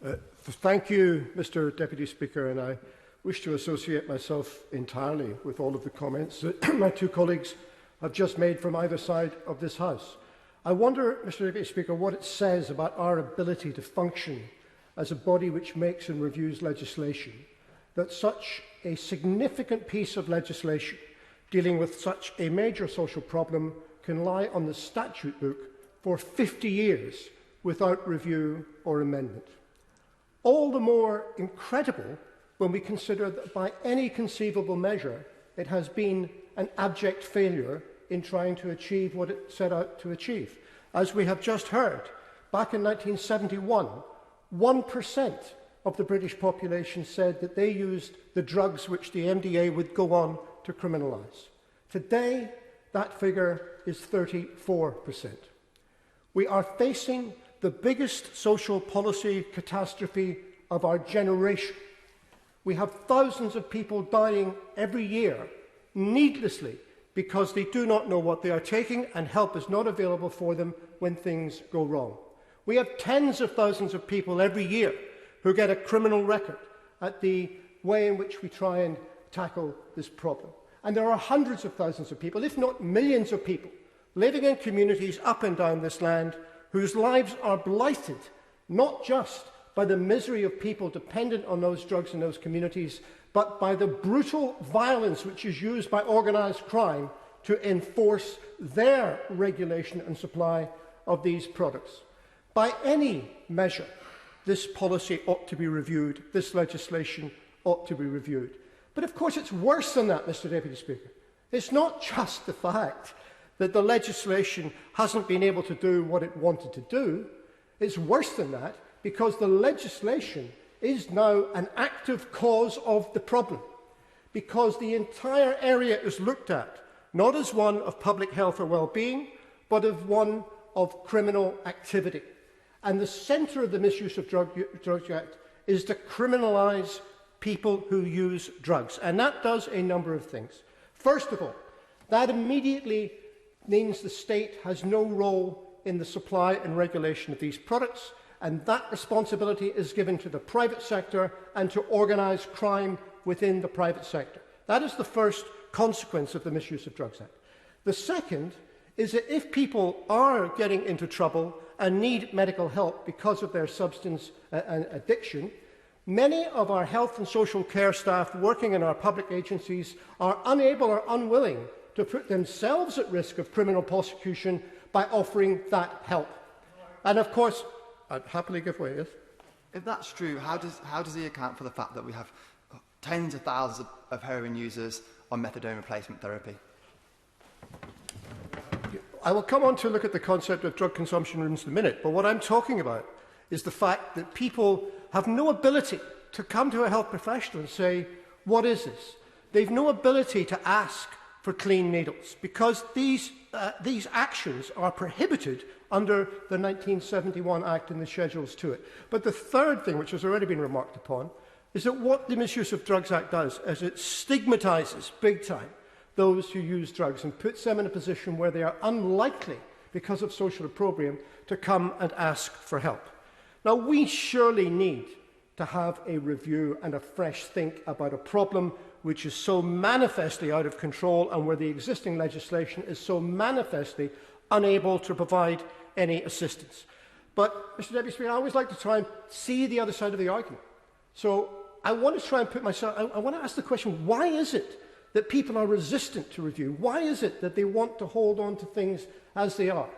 Thank you, Mr. Deputy Speaker, and I wish to associate myself entirely with all of the comments that my two colleagues have just made from either side of this House. I wonder, Mr. Deputy Speaker, what it says about our ability to function as a body which makes and reviews legislation, that such a significant piece of legislation dealing with such a major social problem can lie on the statute book for 50 years without review or amendment. All the more incredible when we consider that by any conceivable measure it has been an abject failure in trying to achieve what it set out to achieve. As we have just heard, back in 1971, 1% of the British population said that they used the drugs which the MDA would go on to criminalise. Today, that figure is 34%. We are facing the biggest social policy catastrophe of our generation. We have thousands of people dying every year needlessly because they do not know what they are taking and help is not available for them when things go wrong. We have tens of thousands of people every year who get a criminal record at the way in which we try and tackle this problem. And there are hundreds of thousands of people, if not millions of people, living in communities up and down this land whose lives are blighted, not just by the misery of people dependent on those drugs in those communities, but by the brutal violence which is used by organised crime to enforce their regulation and supply of these products. By any measure, this policy ought to be reviewed, this legislation ought to be reviewed. But of course it's worse than that, Mr. Deputy Speaker. It's not just the fact that the legislation hasn't been able to do what it wanted to do. It's worse than that because the legislation is now an active cause of the problem, because the entire area is looked at not as one of public health or well-being, but as one of criminal activity. And the centre of the Misuse of Drugs Act is to criminalise people who use drugs. And that does a number of things. First of all, that immediately means the state has no role in the supply and regulation of these products, and that responsibility is given to the private sector and to organised crime within the private sector. That is the first consequence of the Misuse of Drugs Act. The second is that if people are getting into trouble and need medical help because of their substance addiction, many of our health and social care staff working in our public agencies are unable or unwilling to put themselves at risk of criminal prosecution by offering that help. And of course, I'd happily give way, yes? If that's true, how does he account for the fact that we have tens of thousands of heroin users on methadone replacement therapy? I will come on to look at the concept of drug consumption rooms in a minute, but what I'm talking about is the fact that people have no ability to come to a health professional and say, what is this? They've no ability to ask for clean needles because these actions are prohibited under the 1971 Act and the schedules to it. But the third thing, which has already been remarked upon, is that what the Misuse of Drugs Act does is it stigmatises big time those who use drugs and puts them in a position where they are unlikely, because of social opprobrium, to come and ask for help. Now, we surely need to have a review and a fresh think about a problem which is so manifestly out of control and where the existing legislation is so manifestly unable to provide any assistance. But, Mr. Deputy Speaker, I always like to try and see the other side of the argument. So I want to try and put myself, I want to ask the question, why is it that people are resistant to review? Why is it that they want to hold on to things as they are?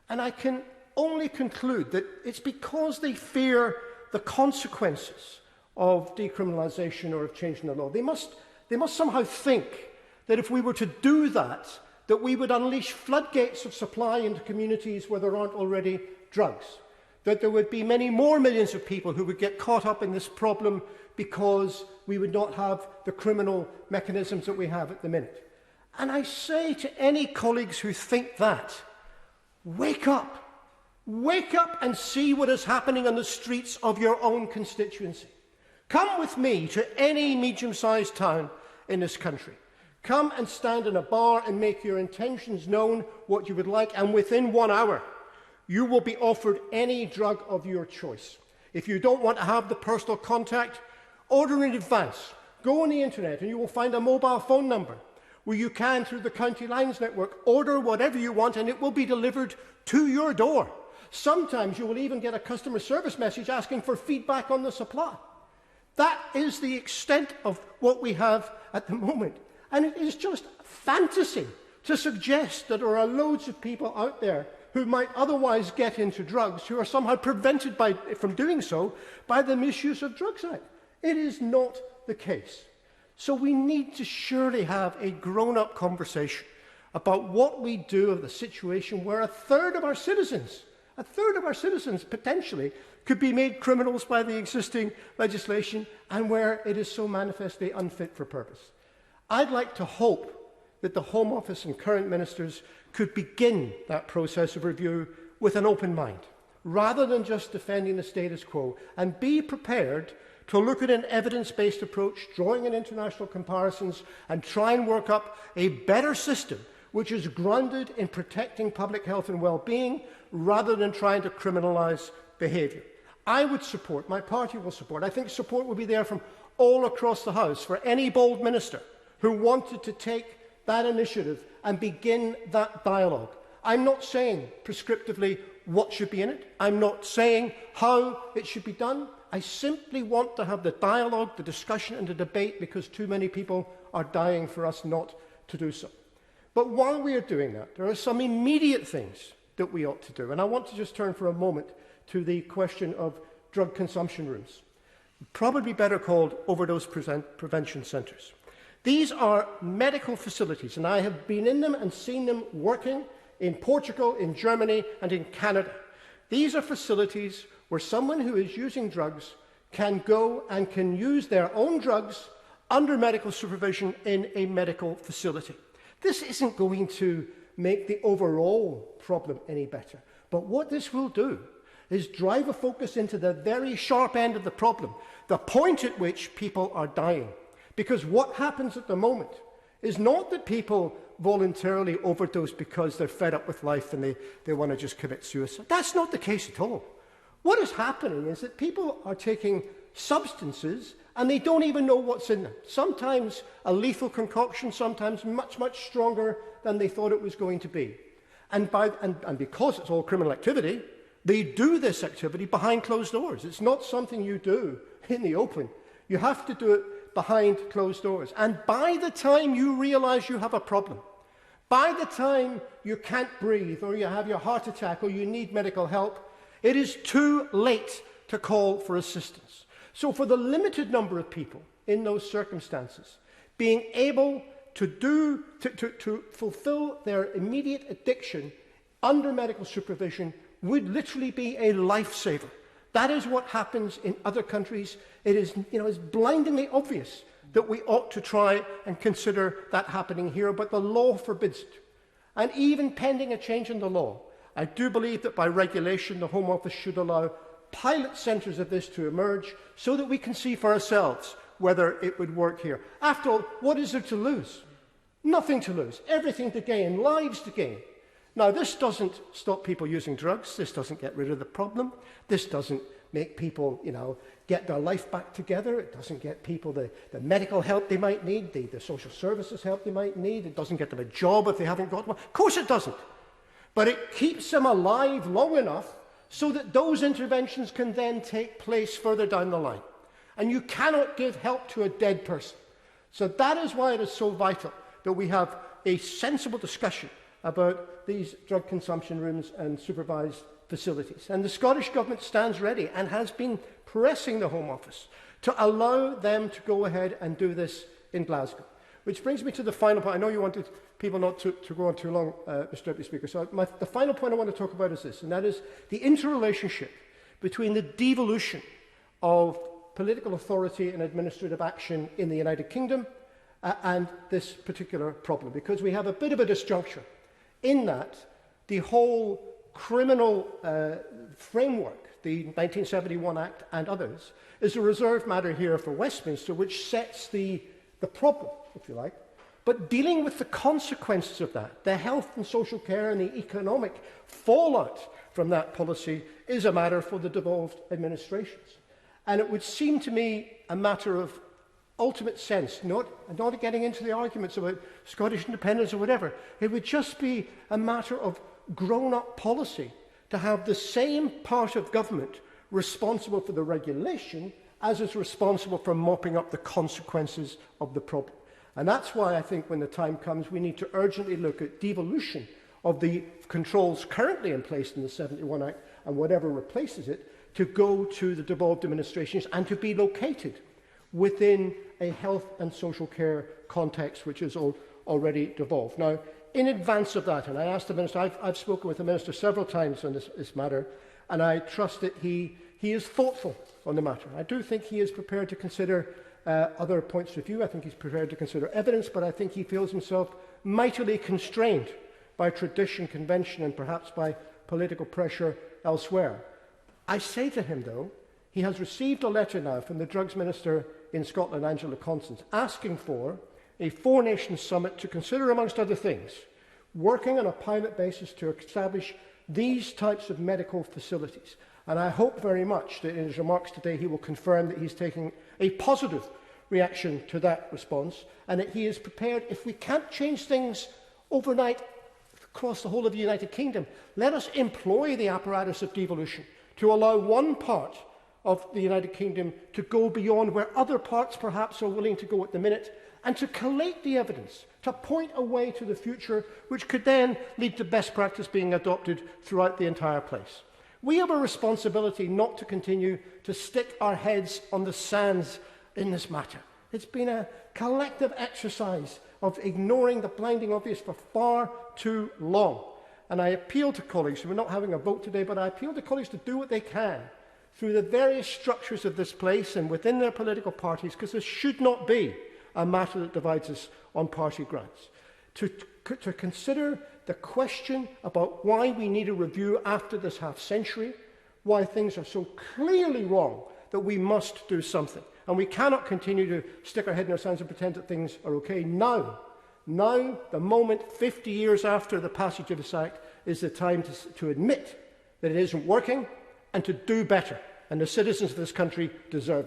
And I can only conclude that it's because they fear the consequences of decriminalisation or of changing the law. They must somehow think that if we were to do that, that we would unleash floodgates of supply into communities where there aren't already drugs, that there would be many more millions of people who would get caught up in this problem because we would not have the criminal mechanisms that we have at the minute. And I say to any colleagues who think that, wake up. Wake up and see what is happening on the streets of your own constituency. Come with me to any medium-sized town in this country. Come and stand in a bar and make your intentions known, what you would like, and within 1 hour, you will be offered any drug of your choice. If you don't want to have the personal contact, order in advance. Go on the internet and you will find a mobile phone number where you can, through the County Lines network, order whatever you want and it will be delivered to your door. Sometimes you will even get a customer service message asking for feedback on the supply. That is the extent of what we have at the moment. And it is just fantasy to suggest that there are loads of people out there who might otherwise get into drugs who are somehow prevented from doing so by the Misuse of Drugs Act. It is not the case. So we need to surely have a grown-up conversation about what we do of the situation where a third of our citizens potentially could be made criminals by the existing legislation and where it is so manifestly unfit for purpose. I'd like to hope that the Home Office and current ministers could begin that process of review with an open mind, rather than just defending the status quo, and be prepared to look at an evidence-based approach, drawing in international comparisons, and try and work up a better system which is grounded in protecting public health and well-being, rather than trying to criminalise behaviour. I would support, my party will support, I think support will be there from all across the House for any bold minister who wanted to take that initiative and begin that dialogue. I'm not saying prescriptively what should be in it. I'm not saying how it should be done. I simply want to have the dialogue, the discussion and the debate because too many people are dying for us not to do so. But while we are doing that, there are some immediate things that we ought to do. And I want to just turn for a moment to the question of drug consumption rooms, probably better called overdose prevention centres. These are medical facilities, and I have been in them and seen them working in Portugal, in Germany, and in Canada. These are facilities where someone who is using drugs can go and can use their own drugs under medical supervision in a medical facility. This isn't going to make the overall problem any better, but what this will do is drive a focus into the very sharp end of the problem, the point at which people are dying. Because what happens at the moment is not that people voluntarily overdose because they're fed up with life and they want to just commit suicide. That's not the case at all. What is happening is that people are taking substances and they don't even know what's in them. Sometimes a lethal concoction, sometimes much, much stronger than they thought it was going to be. And because it's all criminal activity, they do this activity behind closed doors. It's not something you do in the open. You have to do it behind closed doors. And by the time you realize you have a problem, by the time you can't breathe or you have your heart attack or you need medical help, it is too late to call for assistance. So for the limited number of people in those circumstances, being able to fulfill their immediate addiction under medical supervision would literally be a lifesaver. That is what happens in other countries. It is, it's blindingly obvious that we ought to try and consider that happening here, but the law forbids it. And even pending a change in the law, I do believe that by regulation, the Home Office should allow pilot centres of this to emerge so that we can see for ourselves whether it would work here. After all, what is there to lose? Nothing to lose. Everything to gain. Lives to gain. Now, this doesn't stop people using drugs. This doesn't get rid of the problem. This doesn't make people, get their life back together. It doesn't get people the medical help they might need, the social services help they might need. It doesn't get them a job if they haven't got one. Of course it doesn't. But it keeps them alive long enough so that those interventions can then take place further down the line. And you cannot give help to a dead person. So that is why it is so vital that we have a sensible discussion about these drug consumption rooms and supervised facilities. And the Scottish Government stands ready and has been pressing the Home Office to allow them to go ahead and do this in Glasgow. Which brings me to the final point. I know you wanted people not to go on too long, Mr. Deputy Speaker. So the final point I want to talk about is this, and that is the interrelationship between the devolution of political authority and administrative action in the United Kingdom and this particular problem. Because we have a bit of a disjuncture in that the whole criminal framework, the 1971 Act and others, is a reserved matter here for Westminster, which sets the problem, if you like. But dealing with the consequences of that, the health and social care and the economic fallout from that policy is a matter for the devolved administrations. And it would seem to me a matter of ultimate sense, not getting into the arguments about Scottish independence or whatever. It would just be a matter of grown-up policy to have the same part of government responsible for the regulation as is responsible for mopping up the consequences of the problem. And that's why I think when the time comes, we need to urgently look at devolution of the controls currently in place in the 71 Act and whatever replaces it, to go to the devolved administrations and to be located within a health and social care context which is already devolved. Now, in advance of that, and I asked the Minister, I've spoken with the Minister several times on this matter, and I trust that he is thoughtful on the matter. I do think he is prepared to consider other points of view. I think he's prepared to consider evidence, but I think he feels himself mightily constrained by tradition, convention, and perhaps by political pressure elsewhere. I say to him, though, he has received a letter now from the Drugs Minister in Scotland, Angela Constance, asking for a four-nation summit to consider, amongst other things, working on a pilot basis to establish these types of medical facilities. And I hope very much that in his remarks today he will confirm that he's taking a positive reaction to that response and that he is prepared, if we can't change things overnight across the whole of the United Kingdom, let us employ the apparatus of devolution to allow one part of the United Kingdom to go beyond where other parts perhaps are willing to go at the minute, and to collate the evidence, to point a way to the future which could then lead to best practice being adopted throughout the entire place. We have a responsibility not to continue to stick our heads on the sands in this matter. It's been a collective exercise of ignoring the blinding obvious for far too long. And I appeal to colleagues, we're not having a vote today, but I appeal to colleagues to do what they can through the various structures of this place and within their political parties, because this should not be a matter that divides us on party grounds. To consider the question about why we need a review after this half-century, why things are so clearly wrong that we must do something. And we cannot continue to stick our head in our sands and pretend that things are okay. Now, the moment 50 years after the passage of this Act, is the time to admit that it isn't working and to do better. And the citizens of this country deserve it.